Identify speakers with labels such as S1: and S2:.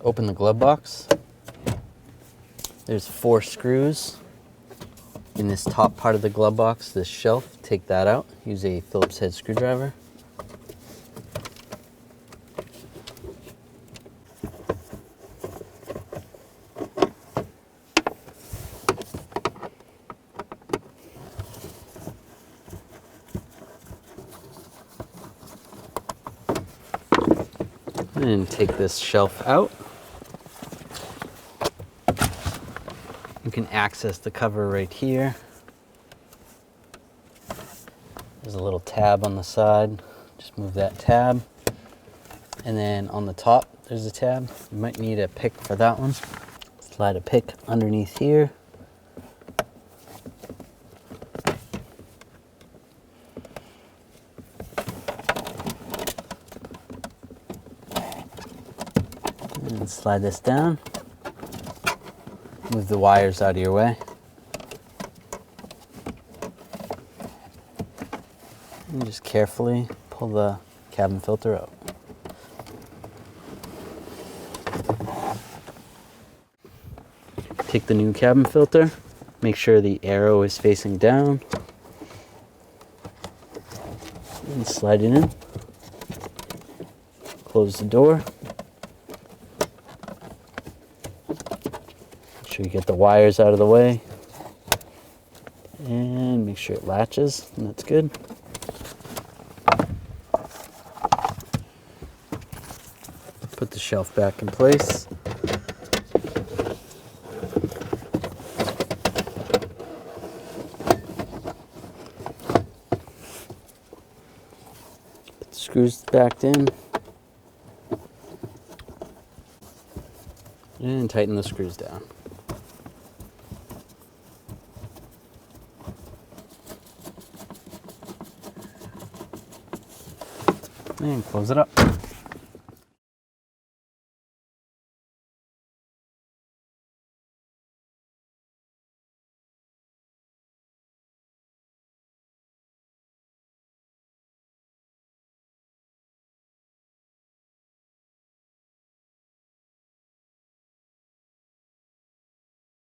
S1: open the glove box. There's 4 screws in this top part of the glove box, this shelf. Take that out. Use a Phillips head screwdriver. And take this shelf out. You can access the cover right here. There's a little tab on the side. Just move that tab. And then on the top, there's a tab. You might need a pick for that one. Slide a pick underneath here. And slide this down. Move the wires out of your way. And just carefully pull the cabin filter out. Take the new cabin filter. Make sure the arrow is facing down. And slide it in. Close the door. Make sure you get the wires out of the way. And make sure it latches, and that's good. Put the shelf back in place. Put the screws back in. And tighten the screws down. And close it up.